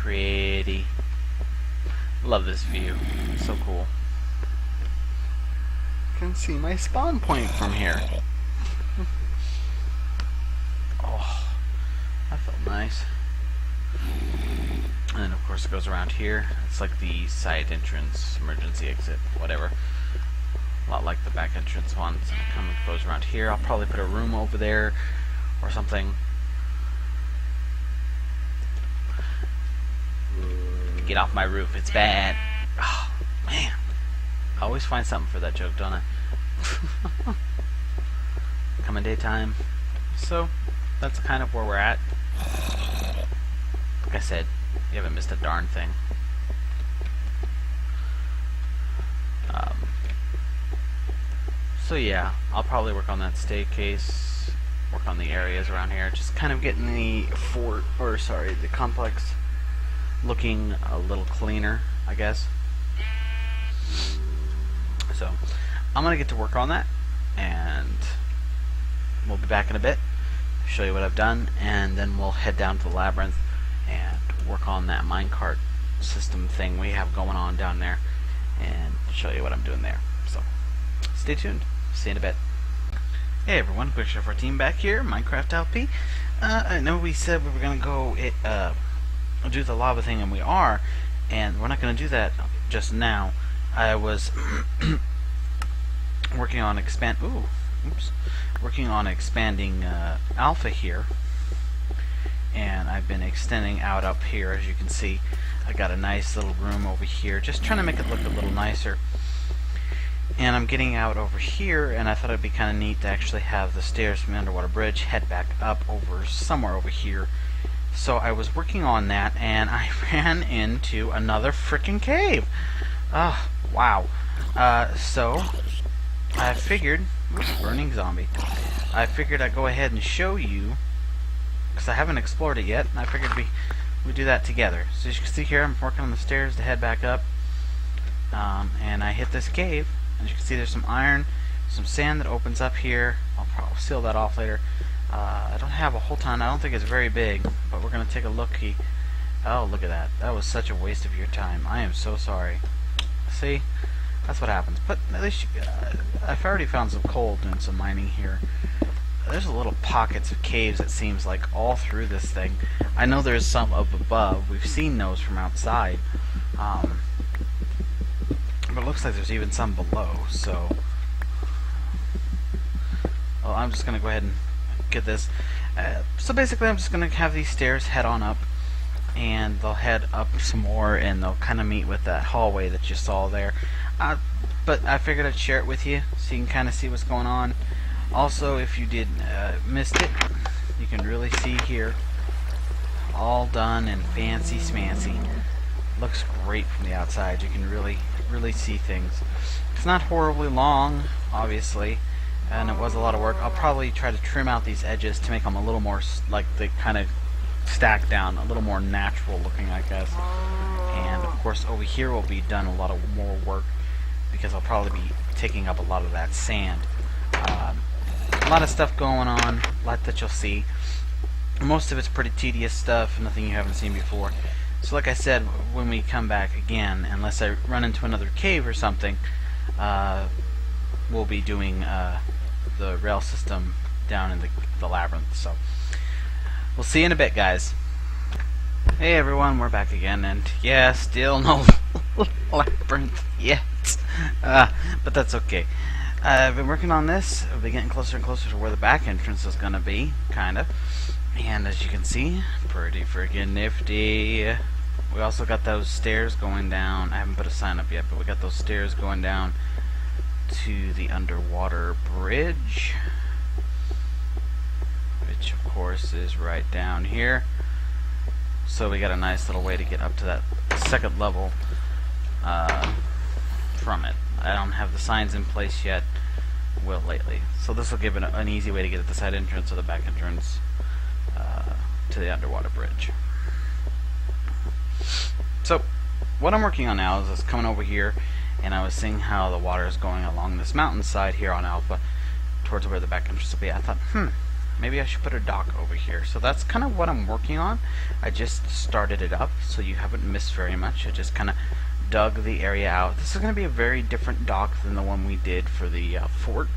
pretty. Love this view. So cool. Can see my spawn point from here. Oh, that felt nice. And then of course it goes around here. It's like the side entrance, emergency exit, whatever. A lot like the back entrance ones. And it kind of goes around here. I'll probably put a room over there or something. Get off my roof, it's bad. Oh, man. I always find something for that joke, don't I? Coming daytime. So, that's kind of where we're at. Like I said, you haven't missed a darn thing. So yeah, I'll probably work on that staircase, work on the areas around here, just kind of getting the the complex looking a little cleaner, I guess. So, I'm gonna get to work on that, and we'll be back in a bit, show you what I've done, and then we'll head down to the labyrinth and work on that minecart system thing we have going on down there, and show you what I'm doing there. So, stay tuned. See you in a bit. Hey everyone, Quick Chef 14 back here, Minecraft LP. I know we said we were gonna go do the lava thing, and we are, and we're not gonna do that just now. I was working on expanding alpha here, and I've been extending out up here. As you can see, I got a nice little room over here, just trying to make it look a little nicer. And I'm getting out over here, and I thought it'd be kind of neat to actually have the stairs from the underwater bridge head back up over somewhere over here. So I was working on that, and I ran into another freaking cave. Oh, wow. So I figured, burning zombie, I figured I'd go ahead and show you, because I haven't explored it yet, and I figured we'd do that together. So as you can see here, I'm working on the stairs to head back up, and I hit this cave. As you can see, there's some iron, some sand that opens up here. I'll probably seal that off later. I don't have a whole ton. I don't think it's very big, but we're going to take a look-see. Oh, look at that. That was such a waste of your time. I am so sorry. See? That's what happens. But at least I've already found some coal doing some mining here. There's a little pockets of caves, it seems like, all through this thing. I know there's some up above. We've seen those from outside. But it looks like there's even some below, so... Well, I'm just going to go ahead and get this. So basically, I'm just going to have these stairs head on up, and they'll head up some more, and they'll kind of meet with that hallway that you saw there. But I figured I'd share it with you, so you can kind of see what's going on. Also, if you did missed it, you can really see here, all done and fancy smancy. Looks great from the outside. You can really see things. It's not horribly long, obviously, and it was a lot of work. I'll probably try to trim out these edges to make them a little more like they kind of stack down, a little more natural looking, I guess. And of course over here will be done a lot of more work, because I'll probably be taking up a lot of that sand. A lot of stuff going on, a lot that you'll see. Most of it's pretty tedious stuff, nothing you haven't seen before. So like I said, when we come back again, unless I run into another cave or something, we'll be doing the rail system down in the labyrinth. So we'll see you in a bit, guys. Hey everyone, we're back again, and yeah, still no labyrinth yet. But that's okay. I've been working on this. I've been getting closer and closer to where the back entrance is going to be, kind of. And as you can see, pretty freaking nifty. We also got those stairs going down. I haven't put a sign up yet, but we got those stairs going down to the underwater bridge, which of course is right down here. So we got a nice little way to get up to that second level from it. I don't have the signs in place yet. Will lately. So this will give it an easy way to get at the side entrance or the back entrance to the underwater bridge. So what I'm working on now is just coming over here, and I was seeing how the water is going along this mountainside here on Alpha towards where the back entrance will be. I thought, maybe I should put a dock over here. So that's kind of what I'm working on. I just started it up, so you haven't missed very much. I just kind of dug the area out. This is going to be a very different dock than the one we did for the fort.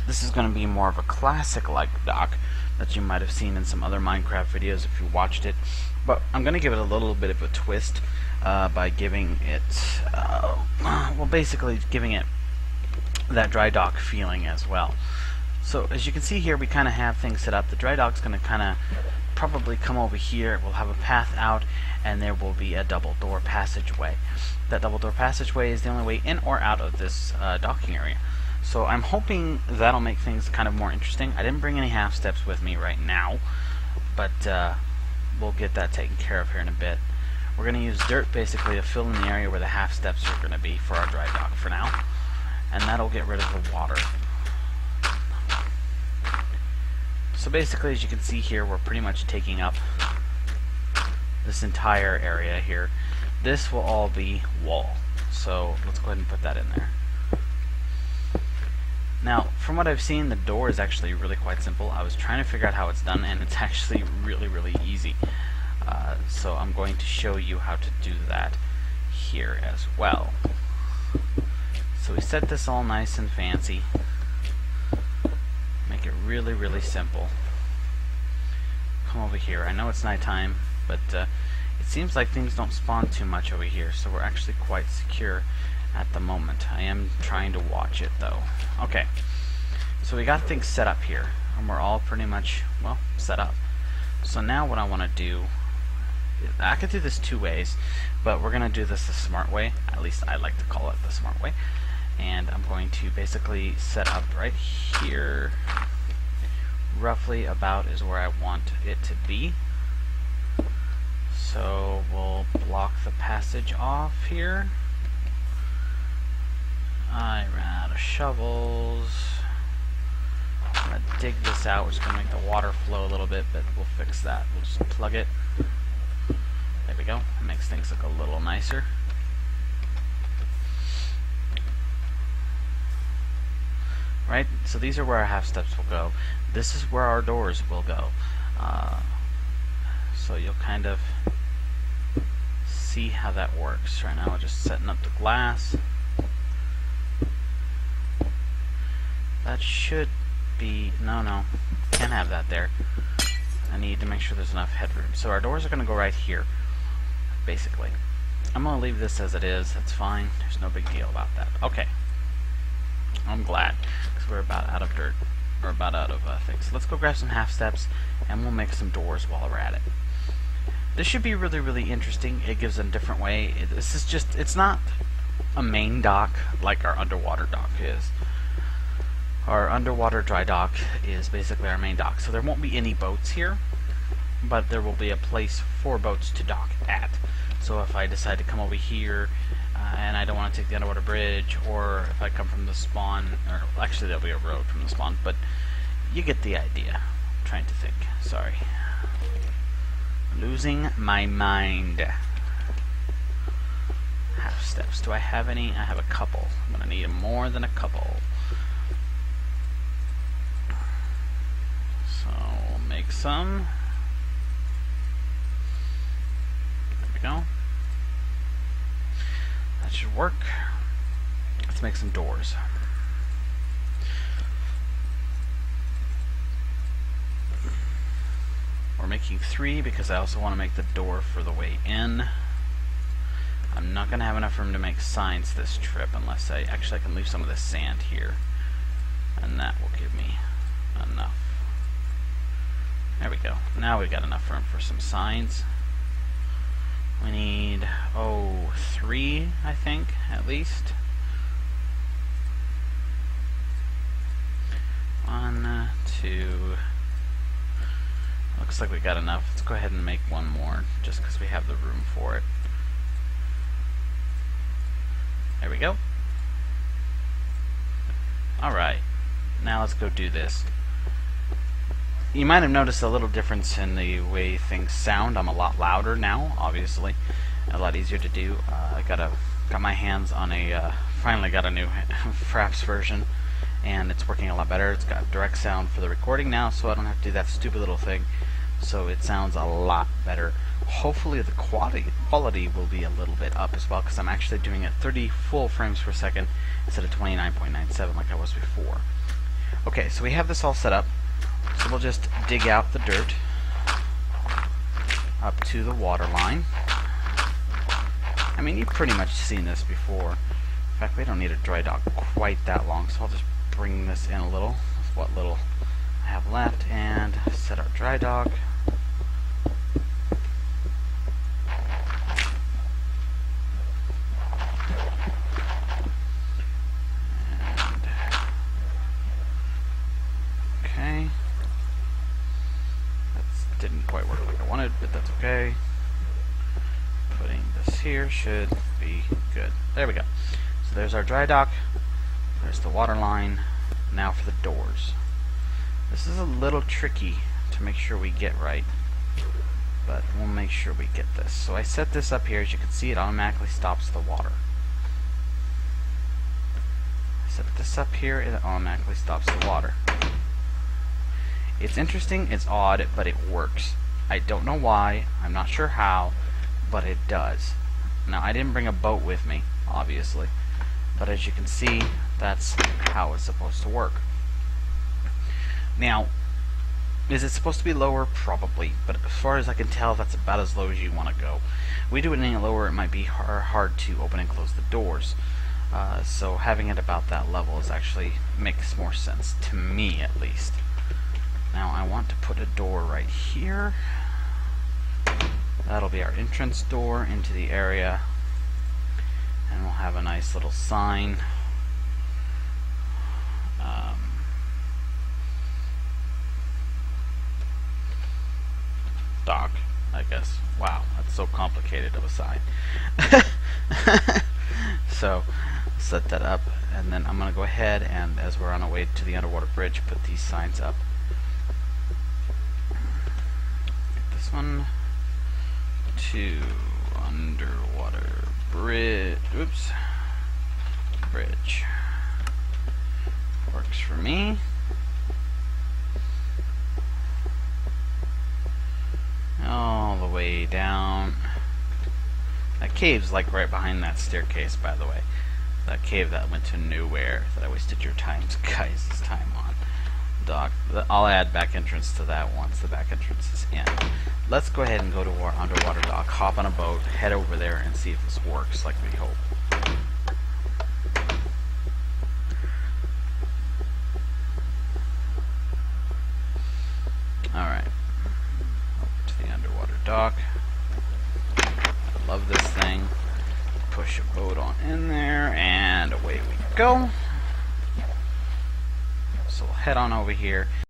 This is going to be more of a classic-like dock that you might have seen in some other Minecraft videos if you watched it. But I'm going to give it a little bit of a twist by giving it, well, basically giving it that dry dock feeling as well. So as you can see here, we kind of have things set up. The dry dock's going to kind of probably come over here. We'll have a path out, and there will be a double door passageway. That double door passageway is the only way in or out of this docking area. So I'm hoping that'll make things kind of more interesting. I didn't bring any half steps with me right now, but we'll get that taken care of here in a bit. We're going to use dirt basically to fill in the area where the half steps are going to be for our dry dock for now, and that'll get rid of the water. So basically, as you can see here, we're pretty much taking up this entire area here. This will all be wall. So let's go ahead and put that in there. Now, from what I've seen, the door is actually really quite simple. I was trying to figure out how it's done, and it's actually really easy. So I'm going to show you how to do that here as well. So we set this all nice and fancy. Make it really simple. Come over here. I know it's nighttime, but it seems like things don't spawn too much over here, so we're actually quite secure at the moment. I am trying to watch it though. Okay, so we got things set up here, and we're all pretty much, well, set up. So now what I want to do, I could do this two ways, but we're going to do this the smart way. At least I like to call it the smart way. And I'm going to basically set up right here, roughly about is where I want it to be. So we'll block the passage off here. I ran out of shovels. I'm going to dig this out, which is going to make the water flow a little bit, but we'll fix that. We'll just plug it. There we go. It makes things look a little nicer. Right? So these are where our half steps will go. This is where our doors will go. So you'll kind of see how that works. Right now we're just setting up the glass. That should be, no, can't have that there. I need to make sure there's enough headroom. So our doors are going to go right here, basically. I'm going to leave this as it is. That's fine. There's no big deal about that. Okay. I'm glad, because we're about out of dirt, or about out of things. So let's go grab some half steps, and we'll make some doors while we're at it. This should be really interesting. It gives a different way. This is just, it's not a main dock like our underwater dock is. Our underwater dry dock is basically our main dock. So there won't be any boats here, but there will be a place for boats to dock at. So if I decide to come over here, and I don't want to take the underwater bridge, or if I come from the spawn, or actually there'll be a road from the spawn, but you get the idea. I'm trying to think. Sorry. Losing my mind. Half steps. Do I have any? I have a couple. I'm going to need more than a couple. So we'll make some. There we go. That should work. Let's make some doors. We're making 3 because I also want to make the door for the way in. I'm not going to have enough room to make signs this trip unless I can leave some of this sand here, and that will give me enough. There we go. Now we've got enough room for some signs. We need, 3, I think, at least. 1, 2. Looks like we got enough. Let's go ahead and make one more, just because we have the room for it. There we go. Alright. Now let's go do this. You might have noticed a little difference in the way things sound. I'm a lot louder now, obviously. A lot easier to do. I got my hands on a, finally got a new Fraps version, and it's working a lot better. It's got direct sound for the recording now, so I don't have to do that stupid little thing. So it sounds a lot better. Hopefully the quality will be a little bit up as well, because I'm actually doing it 30 full frames per second instead of 29.97 like I was before. Okay, so we have this all set up. So we'll just dig out the dirt up to the water line. I mean, you've pretty much seen this before. In fact, we don't need a dry dock quite that long, so I'll just bring this in a little with what little I have left and set our dry dock. Okay. That didn't quite work like I wanted, but that's okay. Putting this here should be good. There we go. So there's our dry dock. There's the water line. Now for the doors. This is a little tricky to make sure we get right, but we'll make sure we get this. So I set this up here. As you can see, it automatically stops the water. I set this up here, it automatically stops the water. It's interesting, it's odd, but it works. I don't know why, I'm not sure how, but it does. Now, I didn't bring a boat with me, obviously, but as you can see, that's how it's supposed to work. Now, is it supposed to be lower? Probably, but as far as I can tell, that's about as low as you want to go. We do it any lower, it might be hard to open and close the doors. So having it about that level is actually makes more sense, to me at least. Now I want to put a door right here. That'll be our entrance door into the area, and we'll have a nice little sign. Dock, I guess. Wow, that's so complicated of a sign. So set that up, and then I'm going to go ahead and, as we're on our way to the underwater bridge, put these signs up. Get this one to underwater bridge. Oops, bridge works for me. All the way down. That cave's like right behind that staircase, by the way. That cave that went to nowhere, that I wasted your guys' time on. Dock. I'll add back entrance to that once the back entrance is in. Let's go ahead and go to our underwater dock, hop on a boat, head over there, and see if this works like we hope. Alright. Over to the underwater dock. I love this thing. Push a boat on in there, and away we go. So we'll head on over here.